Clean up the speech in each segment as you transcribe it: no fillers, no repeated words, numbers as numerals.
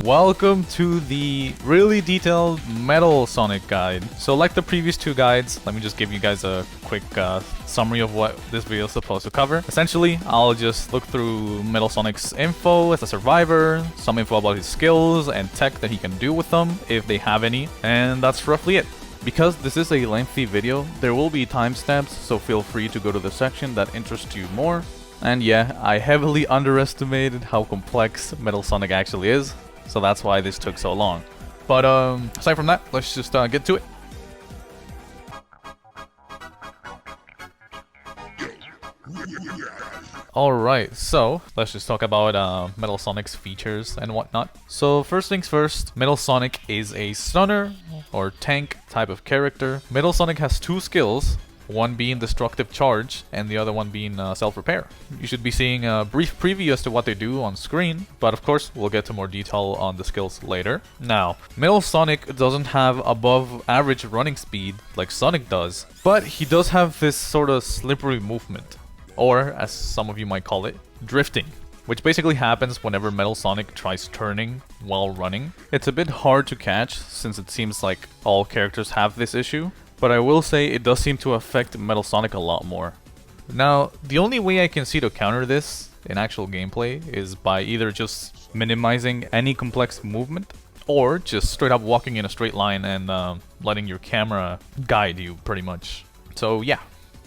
welcome to the really detailed Metal Sonic guide. So like the previous two guides, let me just give you guys a quick summary of what this video is supposed to cover. Essentially, I'll just look through Metal Sonic's info as a survivor, some info about his skills and tech that he can do with them, if they have any, and that's roughly it. Because this is a lengthy video, there will be timestamps, so feel free to go to the section that interests you more. And yeah, I heavily underestimated how complex Metal Sonic actually is, so that's why this took so long. But aside from that, let's just get to it. Alright, so let's just talk about Metal Sonic's features and whatnot. So first things first, Metal Sonic is a stunner or tank type of character. Metal Sonic has two skills, one being Destructive Charge and the other one being Self-Repair. You should be seeing a brief preview as to what they do on screen, but of course we'll get to more detail on the skills later. Now, Metal Sonic doesn't have above average running speed like Sonic does, but he does have this sort of slippery movement, or as some of you might call it, drifting, which basically happens whenever Metal Sonic tries turning while running. It's a bit hard to catch since it seems like all characters have this issue, but I will say it does seem to affect Metal Sonic a lot more. Now, the only way I can see to counter this in actual gameplay is by either just minimizing any complex movement, or just straight up walking in a straight line and letting your camera guide you, pretty much. So yeah.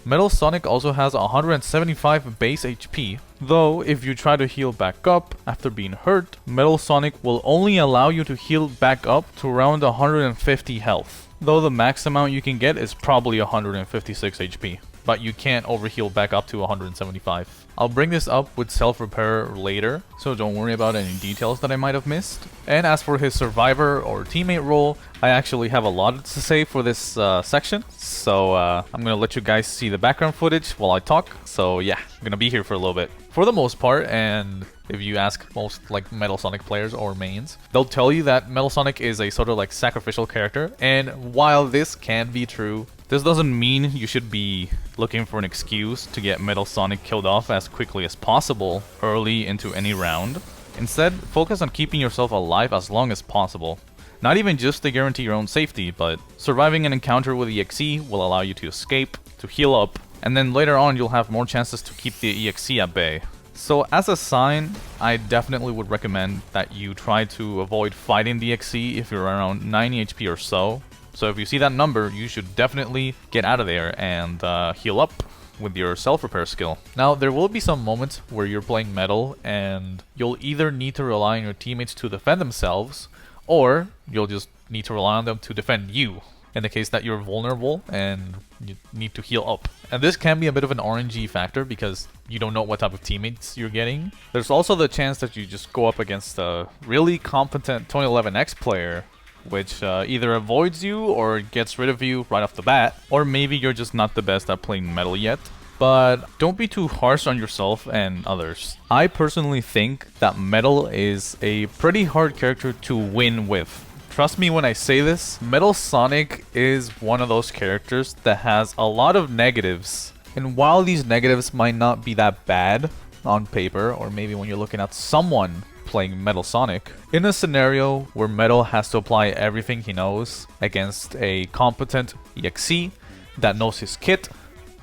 Metal Sonic also has 175 base HP, though if you try to heal back up after being hurt, Metal Sonic will only allow you to heal back up to around 150 health. Though the max amount you can get is probably 156 HP, but you can't overheal back up to 175. I'll bring this up with Self-Repair later, so don't worry about any details that I might have missed. And as for his survivor or teammate role, I actually have a lot to say for this section, so I'm gonna let you guys see the background footage while I talk. So yeah, I'm gonna be here for a little bit. For the most part, and if you ask most like Metal Sonic players or mains, they'll tell you that Metal Sonic is a sort of like sacrificial character, and while this can be true, this doesn't mean you should be looking for an excuse to get Metal Sonic killed off as quickly as possible early into any round. Instead, focus on keeping yourself alive as long as possible. Not even just to guarantee your own safety, but surviving an encounter with 𝐃𝐿 will allow you to escape, to heal up, and then later on you'll have more chances to keep the 𝐃𝐿 at bay. So as a sign, I definitely would recommend that you try to avoid fighting the 𝐃𝐿 if you're around 90 HP or so. So if you see that number, you should definitely get out of there and heal up with your self-repair skill. Now, there will be some moments where you're playing Metal and you'll either need to rely on your teammates to defend themselves, or you'll just need to rely on them to defend you, in the case that you're vulnerable and you need to heal up. And this can be a bit of an RNG factor because you don't know what type of teammates you're getting. There's also the chance that you just go up against a really competent 2011X player, which either avoids you or gets rid of you right off the bat, or maybe you're just not the best at playing Metal yet. But don't be too harsh on yourself and others. I personally think that Metal is a pretty hard character to win with. Trust me when I say this, Metal Sonic is one of those characters that has a lot of negatives. And while these negatives might not be that bad on paper, or maybe when you're looking at someone playing Metal Sonic, in a scenario where Metal has to apply everything he knows against a competent 𝐃𝐿 that knows his kit,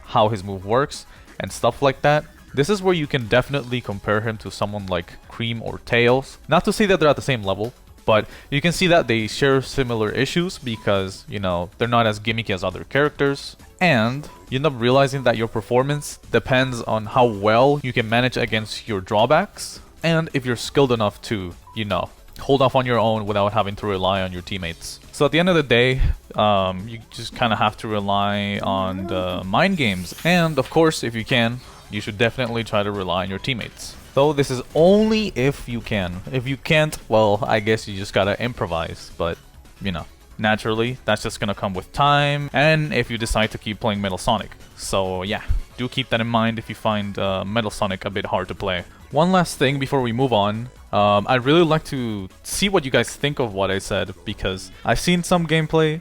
how his move works, and stuff like that, this is where you can definitely compare him to someone like 𝐃𝐞𝐿 or Tails. Not to say that they're at the same level, but you can see that they share similar issues because, you know, they're not as gimmicky as other characters. And you end up realizing that your performance depends on how well you can manage against your drawbacks, and if you're skilled enough to, you know, hold off on your own without having to rely on your teammates. So at the end of the day, you just kind of have to rely on the mind games. And of course, if you can, you should definitely try to rely on your teammates. Though this is only if you can. If you can't, well, I guess you just gotta improvise. But, you know, naturally, that's just gonna come with time, and if you decide to keep playing Metal Sonic. So yeah, do keep that in mind if you find Metal Sonic a bit hard to play. One last thing before we move on. I'd really like to see what you guys think of what I said, because I've seen some gameplay,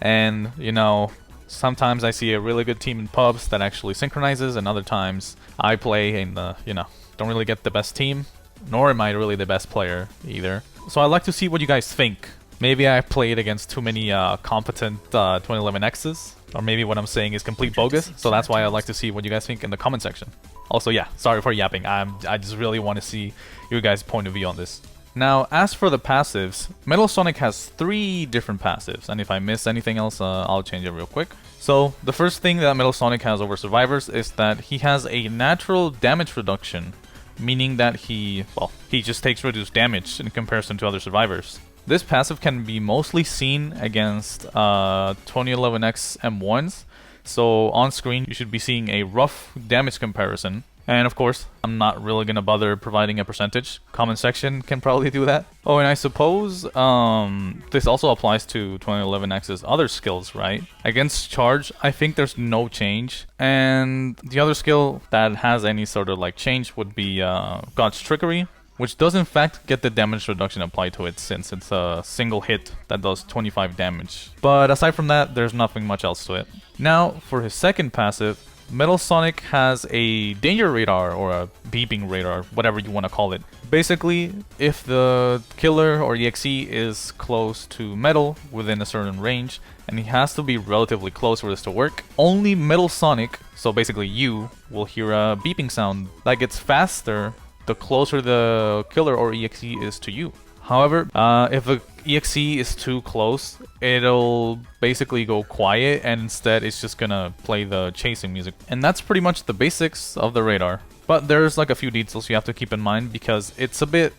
and, you know, sometimes I see a really good team in pubs that actually synchronizes, and other times I play in the, you know, don't really get the best team, nor am I really the best player either. So I'd like to see what you guys think. Maybe I played against too many competent 2011X's, or maybe what I'm saying is complete bogus, so that's why I'd like to see what you guys think in the comment section. Also, yeah, sorry for yapping, I just really want to see your guys' point of view on this. Now, as for the passives, Metal Sonic has 3 different passives, and if I miss anything else, I'll change it real quick. So, the first thing that Metal Sonic has over survivors is that he has a natural damage reduction, meaning that he just takes reduced damage in comparison to other survivors. This passive can be mostly seen against 2011X M1s, so on screen you should be seeing a rough damage comparison. And of course, I'm not really gonna bother providing a percentage. Comment section can probably do that. Oh, and I suppose this also applies to 2011X's other skills, right? Against charge, I think there's no change. And the other skill that has any sort of like change would be God's Trickery, which does in fact get the damage reduction applied to it since it's a single hit that does 25 damage. But aside from that, there's nothing much else to it. Now, for his second passive, Metal Sonic has a danger radar or a beeping radar, whatever you want to call it. Basically, if the killer or EXE is close to Metal within a certain range, and he has to be relatively close for this to work, only Metal Sonic, so basically you, will hear a beeping sound that gets faster the closer the killer or EXE is to you. However, if the EXE is too close, it'll basically go quiet and instead it's just gonna play the chasing music. And that's pretty much the basics of the radar. But there's like a few details you have to keep in mind because it's a bit,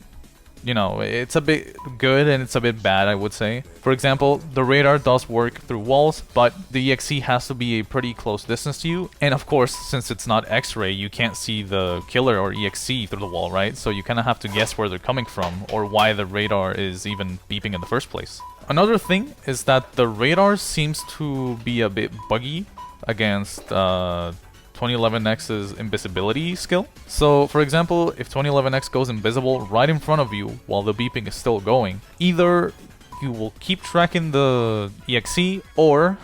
you know, it's a bit good and it's a bit bad, I would say. For example, the radar does work through walls, but the EXE has to be a pretty close distance to you. And of course, since it's not X-ray, you can't see the killer or EXE through the wall, right? So you kind of have to guess where they're coming from or why the radar is even beeping in the first place. Another thing is that the radar seems to be a bit buggy against 2011X's invisibility skill. So, for example, if 2011X goes invisible right in front of you while the beeping is still going, either you will keep tracking the EXE, or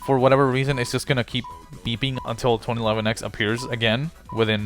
for whatever reason, it's just gonna keep beeping until 2011X appears again within,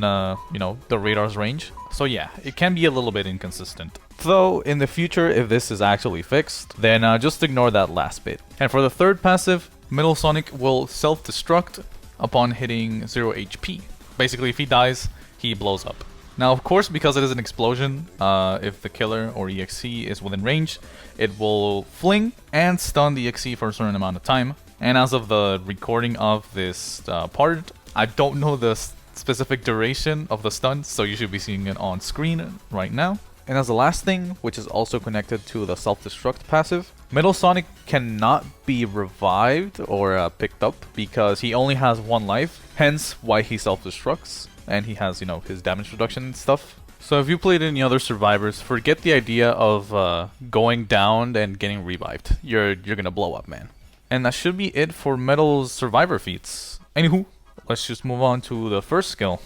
you know, the radar's range. So yeah, it can be a little bit inconsistent. Though, in the future, if this is actually fixed, then just ignore that last bit. And for the third passive, Metal Sonic will self-destruct upon hitting 0 HP. Basically, if he dies, he blows up. Now, of course, because it is an explosion, if the killer or EXE is within range, it will fling and stun the EXE for a certain amount of time. And as of the recording of this part, I don't know the specific duration of the stun, so you should be seeing it on screen right now. And as the last thing, which is also connected to the self-destruct passive, Metal Sonic cannot be revived or picked up because he only has 1 life, hence why he self-destructs, and he has, you know, his damage reduction and stuff. So if you played any other survivors, forget the idea of going down and getting revived. You're gonna blow up, man. And that should be it for Metal's survivor feats. Anywho, let's just move on to the first skill.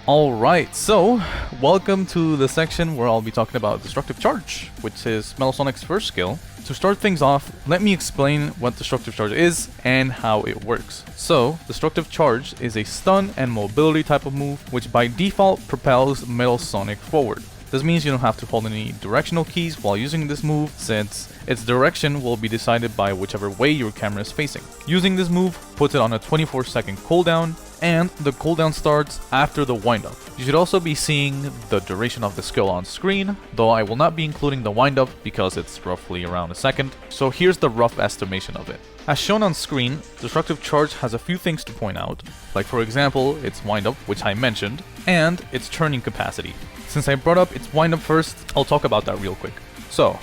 Alright, so welcome to the section where I'll be talking about Destructive Charge, which is Metal Sonic's first skill. To start things off, let me explain what Destructive Charge is and how it works. So, Destructive Charge is a stun and mobility type of move, which by default propels Metal Sonic forward. This means you don't have to hold any directional keys while using this move, since its direction will be decided by whichever way your camera is facing. Using this move puts it on a 24-second cooldown, and the cooldown starts after the windup. You should also be seeing the duration of the skill on screen, though I will not be including the windup because it's roughly around a second. So here's the rough estimation of it. As shown on screen, Destructive Charge has a few things to point out, like for example its windup, which I mentioned, and its turning capacity. Since I brought up its windup first, I'll talk about that real quick. So,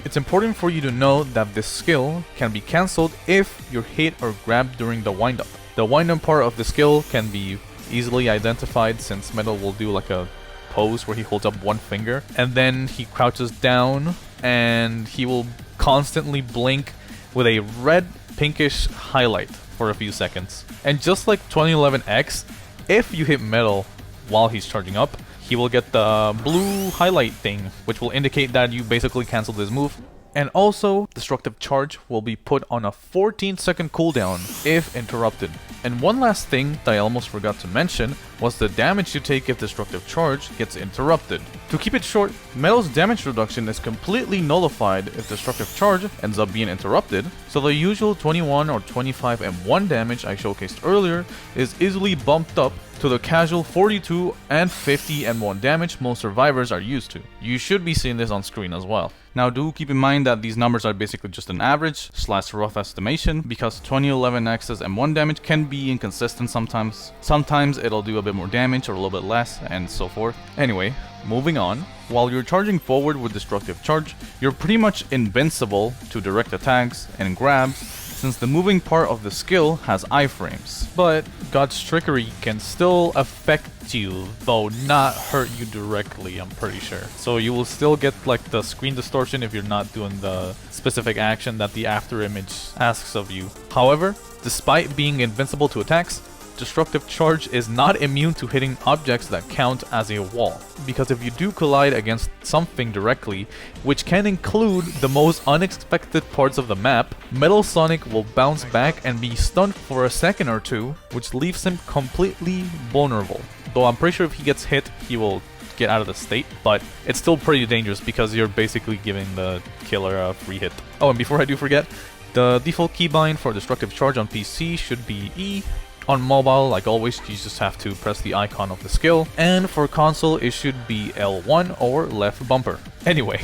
it's important for you to know that this skill can be cancelled if you're hit or grabbed during the windup. The wind-up part of the skill can be easily identified since Metal will do like a pose where he holds up 1 finger and then he crouches down and he will constantly blink with a red pinkish highlight for a few seconds. And just like 2011X, if you hit Metal while he's charging up, he will get the blue highlight thing, which will indicate that you basically canceled his move. And also, Destructive Charge will be put on a 14-second cooldown if interrupted. And one last thing that I almost forgot to mention was the damage you take if Destructive Charge gets interrupted. To keep it short, Metal's damage reduction is completely nullified if Destructive Charge ends up being interrupted, so the usual 21 or 25 M1 damage I showcased earlier is easily bumped up to the casual 42 and 50 M1 damage most survivors are used to. You should be seeing this on screen as well. Now do keep in mind that these numbers are basically just an average / rough estimation because 2011X's M1 damage can be inconsistent sometimes. Sometimes it'll do a bit more damage or a little bit less and so forth. Anyway, moving on. While you're charging forward with Destructive Charge, you're pretty much invincible to direct attacks and grabs since the moving part of the skill has iframes. But God's Trickery can still affect you, though not hurt you directly, I'm pretty sure. So you will still get like the screen distortion if you're not doing the specific action that the after image asks of you. However, despite being invincible to attacks, Destructive Charge is not immune to hitting objects that count as a wall, because if you do collide against something directly, which can include the most unexpected parts of the map, Metal Sonic will bounce back and be stunned for a second or two, which leaves him completely vulnerable. Though I'm pretty sure if he gets hit, he will get out of the state, but it's still pretty dangerous because you're basically giving the killer a free hit. Oh, and before I do forget, the default keybind for Destructive Charge on PC should be E. On mobile, like always, you just have to press the icon of the skill, and for console it should be L1 or left bumper. Anyway,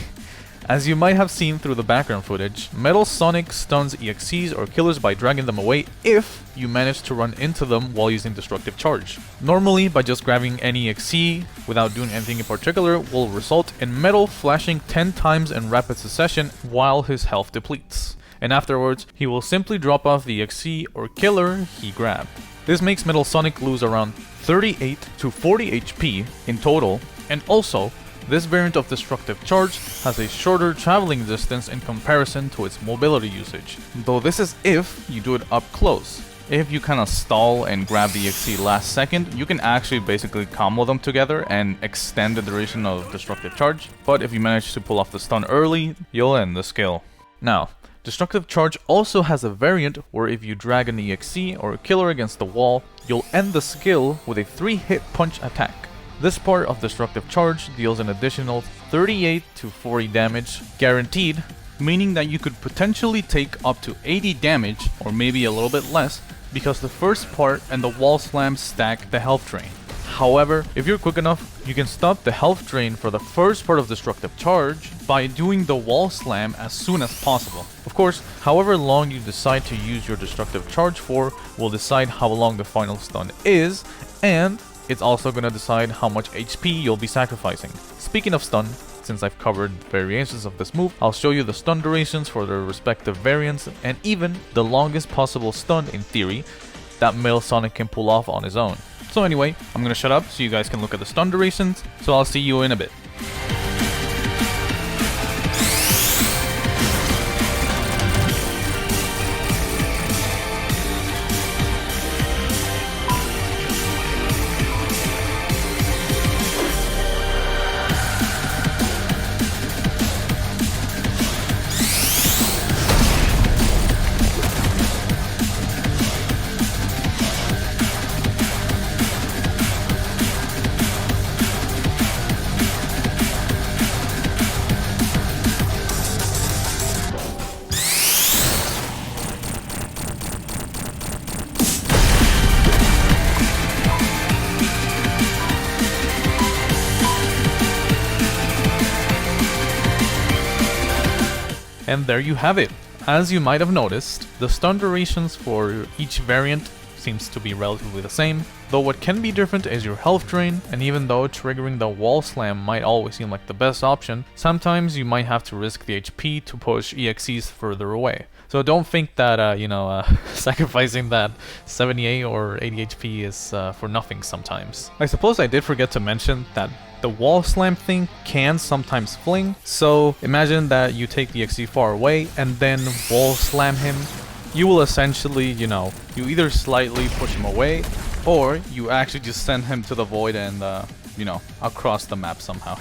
as you might have seen through the background footage, Metal Sonic stuns EXEs or killers by dragging them away if you manage to run into them while using Destructive Charge. Normally, by just grabbing any EXE without doing anything in particular will result in Metal flashing 10 times in rapid succession while his health depletes. And afterwards, he will simply drop off the EXE or killer he grabbed. This makes Metal Sonic lose around 38 to 40 HP in total, and also, this variant of Destructive Charge has a shorter traveling distance in comparison to its mobility usage, though this is if you do it up close. If you kinda stall and grab the EXE last second, you can actually basically combo them together and extend the duration of Destructive Charge, but if you manage to pull off the stun early, you'll end the skill. Now, Destructive Charge also has a variant where if you drag an EXE or a killer against the wall, you'll end the skill with a 3-hit punch attack. This part of Destructive Charge deals an additional 38 to 40 damage guaranteed, meaning that you could potentially take up to 80 damage or maybe a little bit less because the first part and the wall slam stack the health drain. However, if you're quick enough, you can stop the health drain for the first part of Destructive Charge by doing the wall slam as soon as possible. Of course, however long you decide to use your Destructive Charge for will decide how long the final stun is, and it's also gonna decide how much HP you'll be sacrificing. Speaking of stun, since I've covered variations of this move, I'll show you the stun durations for their respective variants and even the longest possible stun in theory that Metal Sonic can pull off on his own. So anyway, I'm gonna shut up so you guys can look at the stun durations, so I'll see you in a bit. And there you have it. As you might have noticed, the stun durations for each variant seems to be relatively the same, though what can be different is your health drain, and even though triggering the wall slam might always seem like the best option, sometimes you might have to risk the HP to push EXEs further away. So don't think that, sacrificing that 78 or 80 HP is for nothing sometimes. I suppose I did forget to mention that the wall slam thing can sometimes fling, so imagine that you take the EXE far away and then wall slam him. You will essentially, you either slightly push him away, or you actually just send him to the void and, across the map somehow.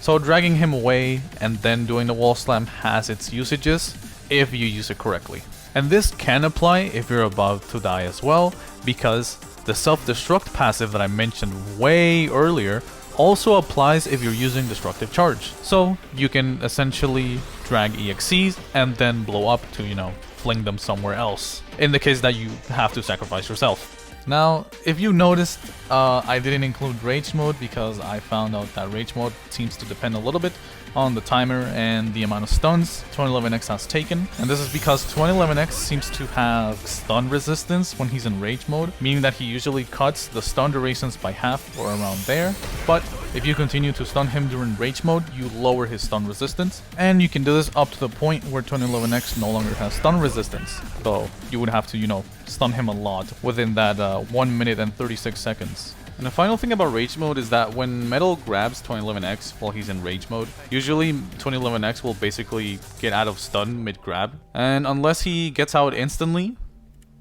So dragging him away and then doing the wall slam has its usages if you use it correctly. And this can apply if you're about to die as well, because the Self Destruct passive that I mentioned way earlier also applies if you're using Destructive Charge. So you can essentially drag EXEs and then blow up to, fling them somewhere else, in the case that you have to sacrifice yourself. Now, if you noticed, I didn't include Rage Mode because I found out that Rage Mode seems to depend a little bit on the timer and the amount of stuns 2011X has taken. And this is because 2011X seems to have stun resistance when he's in Rage Mode, meaning that he usually cuts the stun durations by half or around there. But if you continue to stun him during Rage Mode, you lower his stun resistance. And you can do this up to the point where 2011X no longer has stun resistance, though you would have to, stun him a lot within that 1 minute and 36 seconds. And the final thing about Rage Mode is that when Metal grabs 2011X while he's in Rage Mode, usually 2011X will basically get out of stun mid-grab. And unless he gets out instantly,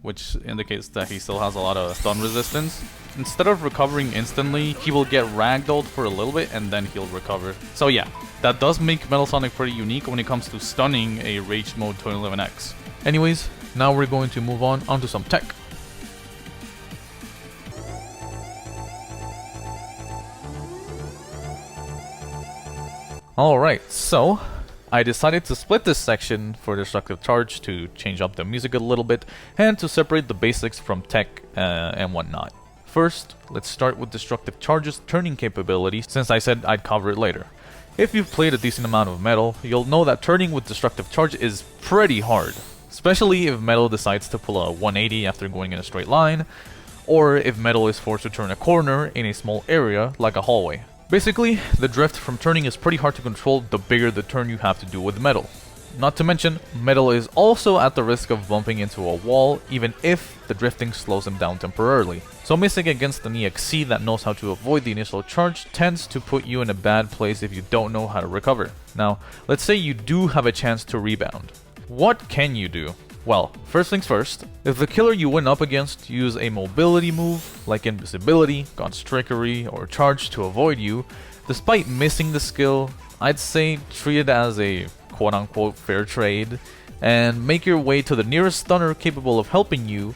which indicates that he still has a lot of stun resistance, instead of recovering instantly, he will get ragdolled for a little bit and then he'll recover. So yeah, that does make Metal Sonic pretty unique when it comes to stunning a Rage Mode 2011X. Anyways, now we're going to move on onto some tech. Alright, so I decided to split this section for Destructive Charge to change up the music a little bit and to separate the basics from tech and whatnot. First, let's start with Destructive Charge's turning capability, since I said I'd cover it later. If you've played a decent amount of Metal, you'll know that turning with Destructive Charge is pretty hard, especially if Metal decides to pull a 180 after going in a straight line, or if Metal is forced to turn a corner in a small area like a hallway. Basically, the drift from turning is pretty hard to control the bigger the turn you have to do with Metal. Not to mention, Metal is also at the risk of bumping into a wall even if the drifting slows him down temporarily. So missing against an EXE that knows how to avoid the initial charge tends to put you in a bad place if you don't know how to recover. Now, let's say you do have a chance to rebound. What can you do? Well, first things first, if the killer you went up against use a mobility move, like Invisibility, God's Trickery, or Charge to avoid you, despite missing the skill, I'd say treat it as a quote-unquote fair trade, and make your way to the nearest stunner capable of helping you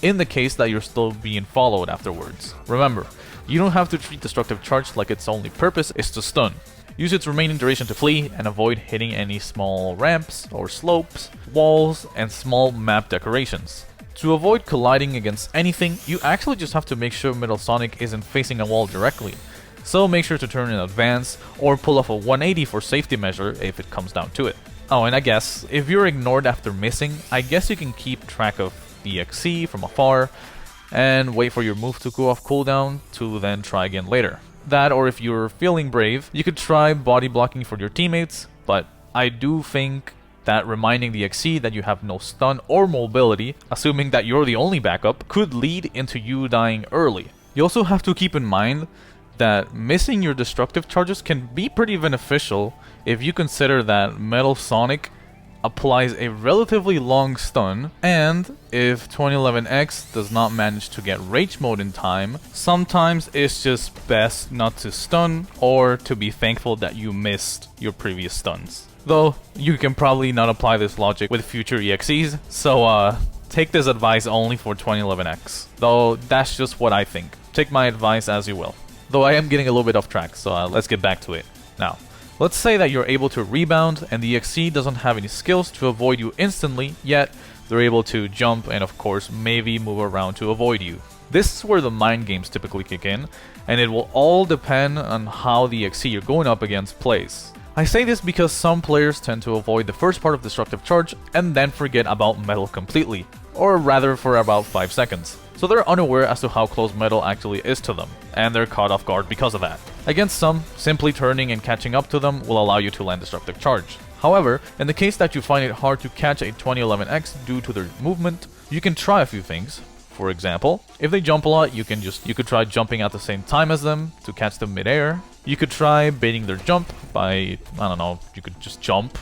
in the case that you're still being followed afterwards. Remember, you don't have to treat Destructive Charge like its only purpose is to stun. Use its remaining duration to flee and avoid hitting any small ramps or slopes, walls, and small map decorations. To avoid colliding against anything, you actually just have to make sure Metal Sonic isn't facing a wall directly. So make sure to turn in advance or pull off a 180 for safety measure if it comes down to it. Oh, and I guess, if you're ignored after missing, I guess you can keep track of the EXE from afar and wait for your move to go off cooldown to then try again later. That, or if you're feeling brave, you could try body blocking for your teammates, but I do think that reminding the EXE that you have no stun or mobility, assuming that you're the only backup, could lead into you dying early. You also have to keep in mind that missing your destructive charges can be pretty beneficial if you consider that Metal Sonic applies a relatively long stun, and if 2011X does not manage to get Rage Mode in time, sometimes it's just best not to stun or to be thankful that you missed your previous stuns. Though, you can probably not apply this logic with future EXEs, so take this advice only for 2011X. Though, that's just what I think. Take my advice as you will. Though I am getting a little bit off track, so let's get back to it. Now, let's say that you're able to rebound and the EXE doesn't have any skills to avoid you instantly, yet they're able to jump and of course maybe move around to avoid you. This is where the mind games typically kick in, and it will all depend on how the EXE you're going up against plays. I say this because some players tend to avoid the first part of Destructive Charge and then forget about Metal completely, or rather for about 5 seconds. So they're unaware as to how close Metal actually is to them, and they're caught off guard because of that. Against some, simply turning and catching up to them will allow you to land Destructive Charge. However, in the case that you find it hard to catch a 2011X due to their movement, you can try a few things. For example, if they jump a lot, you could try jumping at the same time as them to catch them mid-air. You could try baiting their jump by, I don't know, you could just jump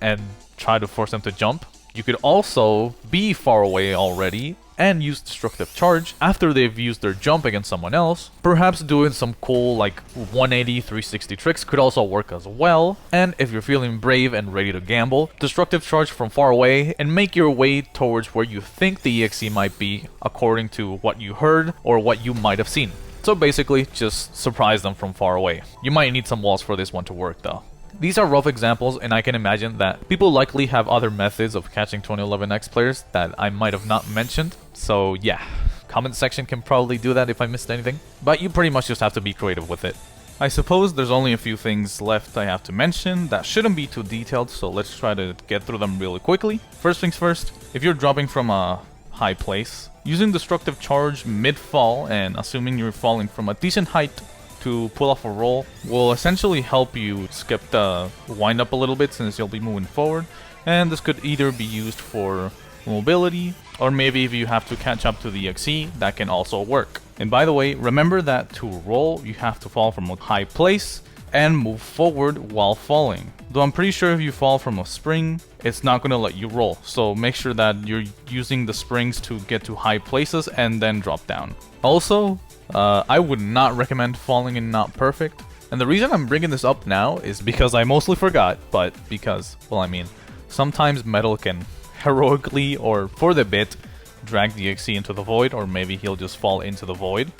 and try to force them to jump. You could also be far away already and use Destructive Charge after they've used their jump against someone else. Perhaps doing some cool like 180, 360 tricks could also work as well. And if you're feeling brave and ready to gamble, Destructive Charge from far away and make your way towards where you think the EXE might be according to what you heard or what you might have seen. So basically, just surprise them from far away. You might need some walls for this one to work though. These are rough examples, and I can imagine that people likely have other methods of catching 2011X players that I might have not mentioned. So yeah, comment section can probably do that if I missed anything. But you pretty much just have to be creative with it. I suppose there's only a few things left I have to mention that shouldn't be too detailed, so let's try to get through them really quickly. First things first, if you're dropping from a high place, using Destructive Charge mid-fall and assuming you're falling from a decent height to pull off a roll will essentially help you skip the wind up a little bit since you'll be moving forward, and this could either be used for mobility or maybe if you have to catch up to the EXE, that can also work. And by the way, remember that to roll you have to fall from a high place and move forward while falling. Though I'm pretty sure if you fall from a spring, it's not going to let you roll, so make sure that you're using the springs to get to high places and then drop down. Also, I would not recommend falling in Not Perfect, and the reason I'm bringing this up now is because I mostly forgot, but because, well, I mean, sometimes Metal can heroically or for the bit drag the EXE into the void, or maybe he'll just fall into the void,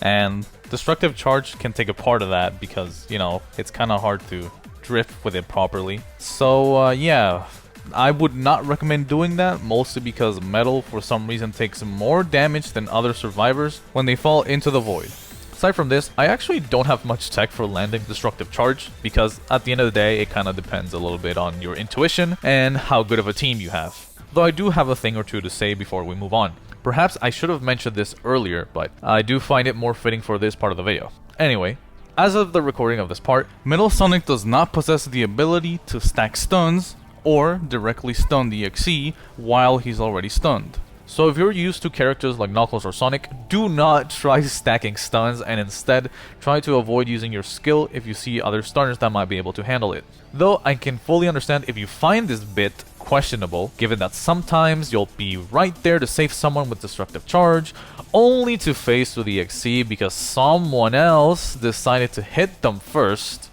and Destructive Charge can take a part of that because, you know, it's kind of hard to drift with it properly. So yeah, I would not recommend doing that, mostly because Metal for some reason takes more damage than other survivors when they fall into the void. Aside from this, I actually don't have much tech for landing Destructive Charge because at the end of the day it kind of depends a little bit on your intuition and how good of a team you have. Though I do have a thing or two to say before we move on. Perhaps I should have mentioned this earlier, but I do find it more fitting for this part of the video. Anyway, as of the recording of this part, Metal Sonic does not possess the ability to stack stuns or directly stun the EXE while he's already stunned. So if you're used to characters like Knuckles or Sonic, do not try stacking stuns and instead try to avoid using your skill if you see other stunners that might be able to handle it. Though I can fully understand if you find this bit questionable, given that sometimes you'll be right there to save someone with Destructive Charge, only to face with the EXE because someone else decided to hit them first,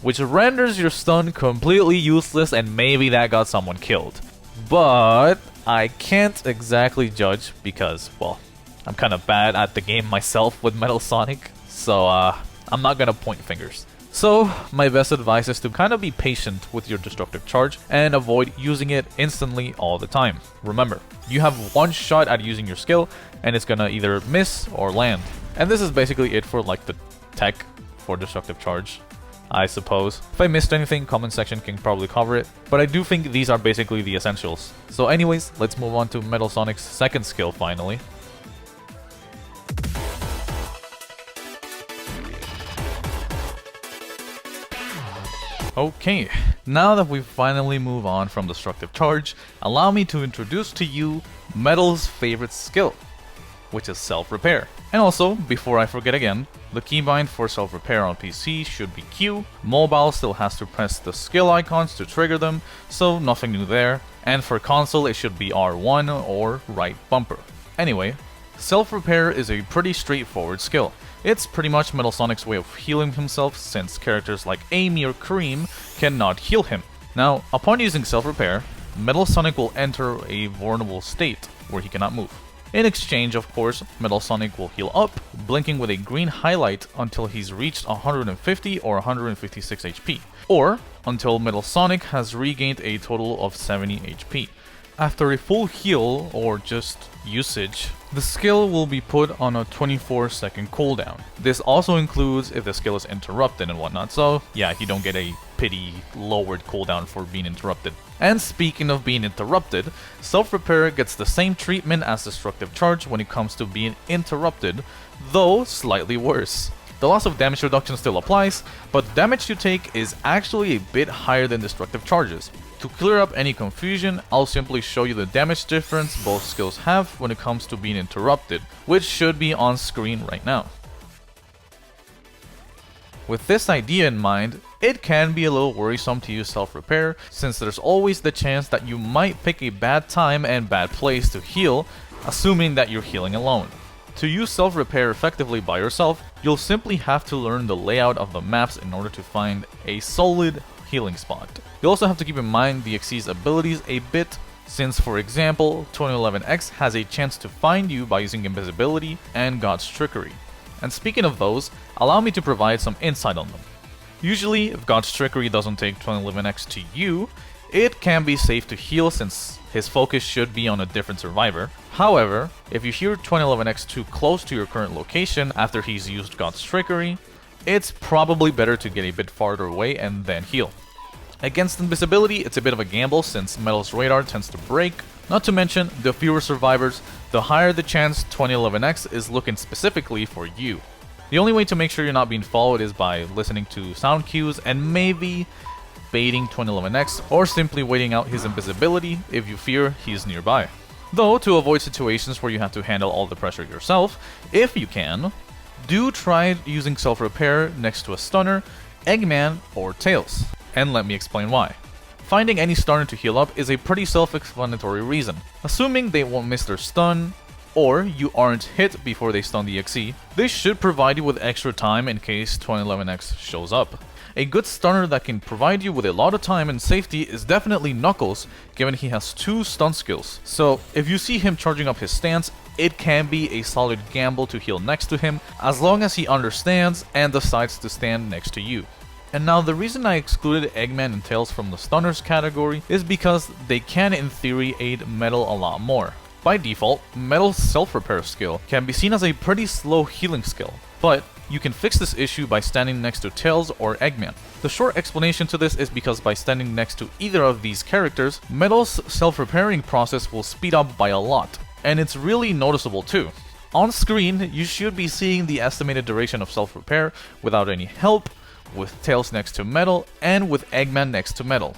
which renders your stun completely useless and maybe that got someone killed. But I can't exactly judge because, well, I'm kind of bad at the game myself with Metal Sonic, so I'm not gonna point fingers. So my best advice is to kind of be patient with your Destructive Charge and avoid using it instantly all the time. Remember, you have one shot at using your skill and it's gonna either miss or land. And this is basically it for like the tech for Destructive Charge, I suppose. If I missed anything, comment section can probably cover it, but I do think these are basically the essentials. So anyways, let's move on to Metal Sonic's second skill finally. Okay, now that we've finally moved on from Destructive Charge, allow me to introduce to you Metal's favorite skill, which is Self-Repair. And also, before I forget again, the keybind for Self-Repair on PC should be Q, mobile still has to press the skill icons to trigger them, so nothing new there, and for console it should be R1 or right bumper. Anyway, Self-Repair is a pretty straightforward skill. It's pretty much Metal Sonic's way of healing himself since characters like Amy or Cream cannot heal him. Now, upon using Self-Repair, Metal Sonic will enter a vulnerable state where he cannot move. In exchange, of course, Metal Sonic will heal up, blinking with a green highlight until he's reached 150 or 156 HP, or until Metal Sonic has regained a total of 70 HP. After a full heal, or just usage, the skill will be put on a 24-second cooldown. This also includes if the skill is interrupted and whatnot, so yeah, you don't get a pity lowered cooldown for being interrupted. And speaking of being interrupted, Self-Repair gets the same treatment as Destructive Charge when it comes to being interrupted, though slightly worse. The loss of damage reduction still applies, but the damage you take is actually a bit higher than Destructive Charges. To clear up any confusion, I'll simply show you the damage difference both skills have when it comes to being interrupted, which should be on screen right now. With this idea in mind, it can be a little worrisome to use Self-Repair, since there's always the chance that you might pick a bad time and bad place to heal, assuming that you're healing alone. To use self-repair effectively by yourself, you'll simply have to learn the layout of the maps in order to find a solid healing spot. You also have to keep in mind the 𝐃𝐿's abilities a bit, since for example, 2011X has a chance to find you by using Invisibility and God's Trickery. And speaking of those, allow me to provide some insight on them. Usually, if God's Trickery doesn't take 2011X to you, it can be safe to heal since his focus should be on a different survivor. However, if you hear 2011X too close to your current location after he's used God's Trickery, it's probably better to get a bit farther away and then heal. Against Invisibility, it's a bit of a gamble since Metal's radar tends to break. Not to mention, the fewer survivors, the higher the chance 2011X is looking specifically for you. The only way to make sure you're not being followed is by listening to sound cues and maybe baiting 2011X or simply waiting out his invisibility if you fear he's nearby. Though, to avoid situations where you have to handle all the pressure yourself, if you can, do try using self-repair next to a stunner, Eggman, or Tails. And let me explain why. Finding any stunner to heal up is a pretty self-explanatory reason. Assuming they won't miss their stun, or you aren't hit before they stun the 𝐃𝐿, this should provide you with extra time in case 2011X shows up. A good stunner that can provide you with a lot of time and safety is definitely Knuckles, given he has 2 stun skills. So if you see him charging up his stance, it can be a solid gamble to heal next to him, as long as he understands and decides to stand next to you. And now the reason I excluded Eggman and Tails from the stunners category is because they can in theory aid Metal a lot more. By default, Metal's self-repair skill can be seen as a pretty slow healing skill, but you can fix this issue by standing next to Tails or Eggman. The short explanation to this is because by standing next to either of these characters, Metal's self-repairing process will speed up by a lot, and it's really noticeable too. On screen, you should be seeing the estimated duration of self-repair without any help, with Tails next to Metal, and with Eggman next to Metal.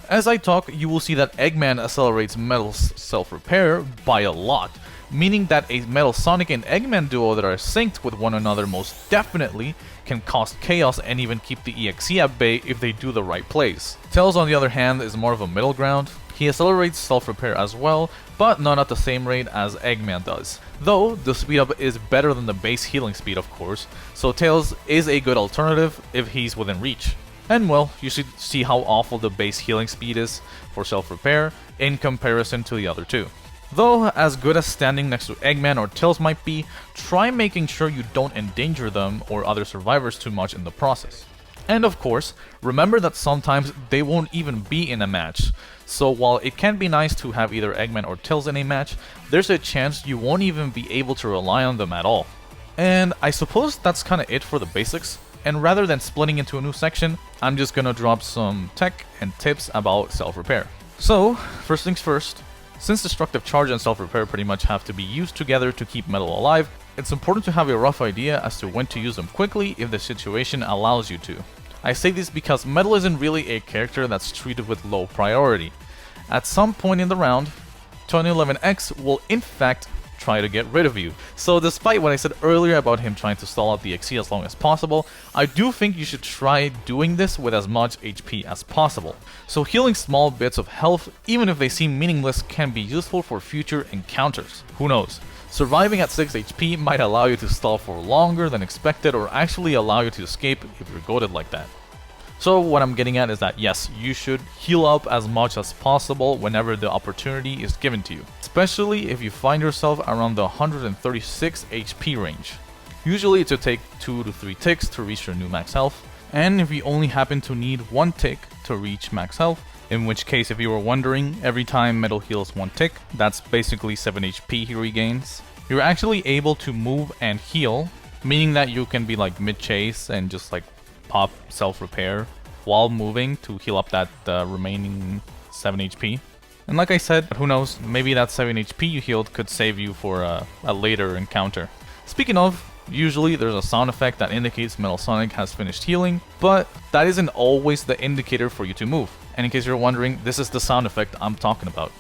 As I talk, you will see that Eggman accelerates Metal's self-repair by a lot, meaning that a Metal Sonic and Eggman duo that are synced with one another most definitely can cause chaos and even keep the 𝐃𝐿 at bay if they do the right plays. Tails on the other hand is more of a middle ground. He accelerates self-repair as well, but not at the same rate as Eggman does. Though, the speed up is better than the base healing speed of course, so Tails is a good alternative if he's within reach. And well, you should see how awful the base healing speed is for self-repair in comparison to the other two. Though, as good as standing next to Eggman or Tails might be, try making sure you don't endanger them or other survivors too much in the process. And of course, remember that sometimes they won't even be in a match, so while it can be nice to have either Eggman or Tails in a match, there's a chance you won't even be able to rely on them at all. And I suppose that's kinda it for the basics, and rather than splitting into a new section, I'm just gonna drop some tech and tips about self-repair. So, first things first, since Destructive Charge and Self-Repair pretty much have to be used together to keep Metal alive, it's important to have a rough idea as to when to use them quickly if the situation allows you to. I say this because Metal isn't really a character that's treated with low priority. At some point in the round, 2011X will in fact try to get rid of you. So despite what I said earlier about him trying to stall out the 𝐃𝐿 as long as possible, I do think you should try doing this with as much HP as possible. So healing small bits of health, even if they seem meaningless, can be useful for future encounters. Who knows? Surviving at 6 HP might allow you to stall for longer than expected or actually allow you to escape if you're goated like that. So what I'm getting at is that yes, you should heal up as much as possible whenever the opportunity is given to you, especially if you find yourself around the 136 HP range. Usually it will take 2 to 3 ticks to reach your new max health, and if you only happen to need 1 tick to reach max health, in which case if you were wondering, every time Metal heals 1 tick, that's basically 7 HP he regains. You're actually able to move and heal, meaning that you can be like mid-chase and just like pop self-repair while moving to heal up that remaining 7 HP. And like I said, who knows, maybe that 7 HP you healed could save you for a later encounter. Speaking of, usually there's a sound effect that indicates Metal Sonic has finished healing, but that isn't always the indicator for you to move. And in case you're wondering, this is the sound effect I'm talking about.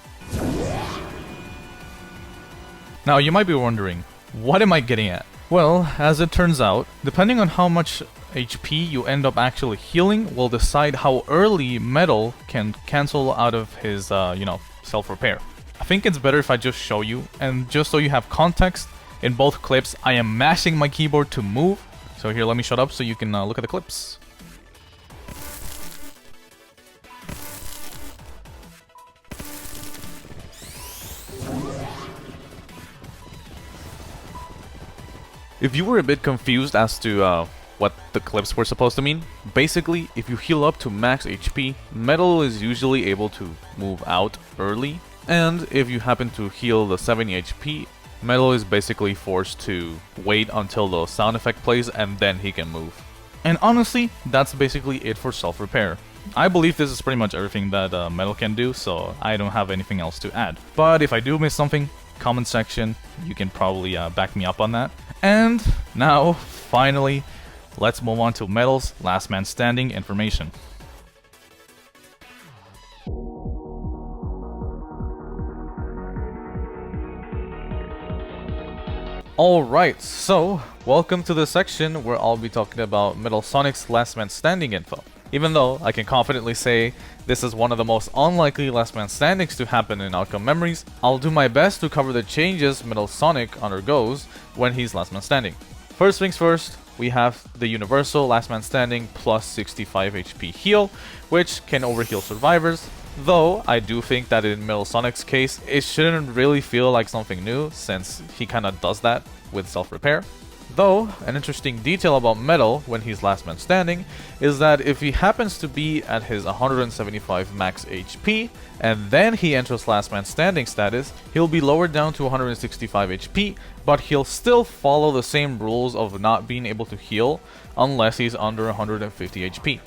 Now you might be wondering, what am I getting at? Well, as it turns out, depending on how much HP you end up actually healing will decide how early Metal can cancel out of his, self-repair. A think it's better if I just show you, and just so you have context, in both clips I am mashing my keyboard to move. So here, let me shut up so you can look at the clips. If you were a bit confused as to what the clips were supposed to mean, basically, if you heal up to max HP, Metal is usually able to move out early, and if you happen to heal the 70 HP, Metal is basically forced to wait until the sound effect plays and then he can move. And honestly, that's basically it for self-repair. I believe this is pretty much everything that Metal can do, so I don't have anything else to add. But if I do miss something, comment section, you can probably back me up on that. And now, finally, let's move on to Metal's last man standing information. Alright, so welcome to the section where I'll be talking about Metal Sonic's last man standing info. Even though I can confidently say this is one of the most unlikely last man standings to happen in outcome memories, I'll do my best to cover the changes Metal Sonic undergoes when he's last man standing. First things first, we have the universal last man standing plus 65 HP heal, which can overheal survivors, though I do think that in Metal Sonic's case, it shouldn't really feel like something new since he kinda does that with self-repair. Though, an interesting detail about Metal when he's last man standing is that if he happens to be at his 175 max HP and then he enters last man standing status, he'll be lowered down to 165 HP, but he'll still follow the same rules of not being able to heal unless he's under 150 HP.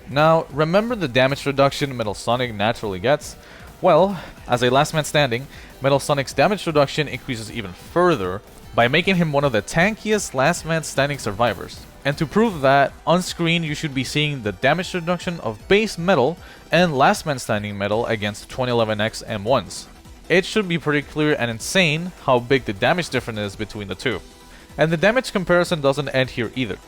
Now, remember the damage reduction Metal Sonic naturally gets? Well, as a last man standing, Metal Sonic's damage reduction increases even further by making him one of the tankiest last man standing survivors. And to prove that, on screen you should be seeing the damage reduction of base Metal and last man standing Metal against 2011X M1s. It should be pretty clear and insane how big the damage difference is between the two. And the damage comparison doesn't end here either.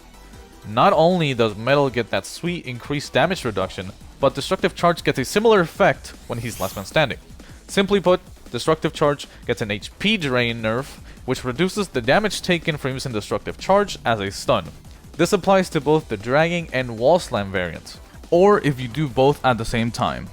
Not only does Metal get that sweet increased damage reduction, but Destructive Charge gets a similar effect when he's last man standing. Simply put, Destructive Charge gets an HP drain nerf, which reduces the damage taken from using Destructive Charge as a stun. This applies to both the Dragging and Wall Slam variants, or if you do both at the same time.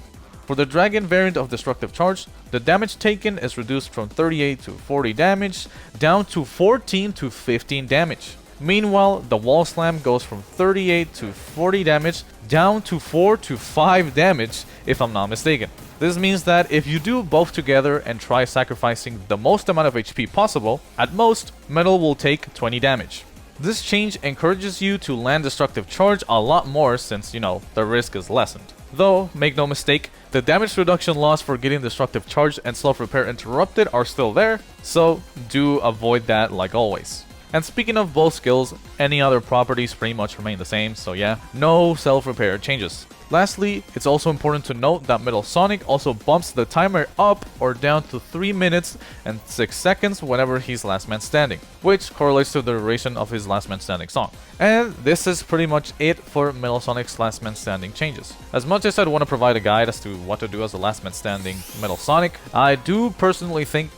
For the Dragon variant of Destructive Charge, the damage taken is reduced from 38 to 40 damage, down to 14 to 15 damage. Meanwhile, the Wall Slam goes from 38 to 40 damage, down to 4 to 5 damage, if I'm not mistaken. This means that if you do both together and try sacrificing the most amount of HP possible, at most, Metal will take 20 damage. This change encourages you to land Destructive Charge a lot more since, you know, the risk is lessened. Though, make no mistake, the damage reduction loss for getting Destructive Charge and self-repair interrupted are still there, so do avoid that like always. And speaking of both skills, any other properties pretty much remain the same, so yeah, no self-repair changes. Lastly, it's also important to note that Metal Sonic also bumps the timer up or down to 3 minutes and 6 seconds whenever he's last man standing, which correlates to the duration of his last man standing song. And this is pretty much it for Metal Sonic's last man standing changes. As much as I'd want to provide a guide as to what to do as a last man standing Metal Sonic, I do personally think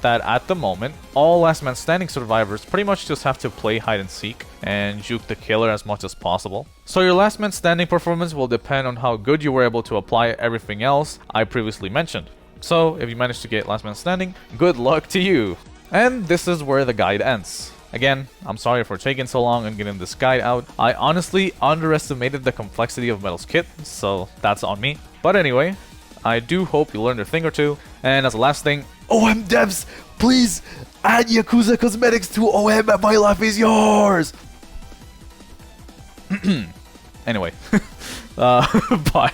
that at the moment, all last man standing survivors pretty much just have to play hide and seek and juke the killer as much as possible. So your last man standing performance will depend on how good you were able to apply everything else I previously mentioned. So if you managed to get last man standing, good luck to you! And this is where the guide ends. Again, I'm sorry for taking so long and getting this guide out. I honestly underestimated the complexity of Metal's kit, so that's on me. But anyway, I do hope you learned a thing or two. And as a last thing, OM devs, please add 𝐃𝐞𝐿 to OM and my life is yours! Anyway, bye.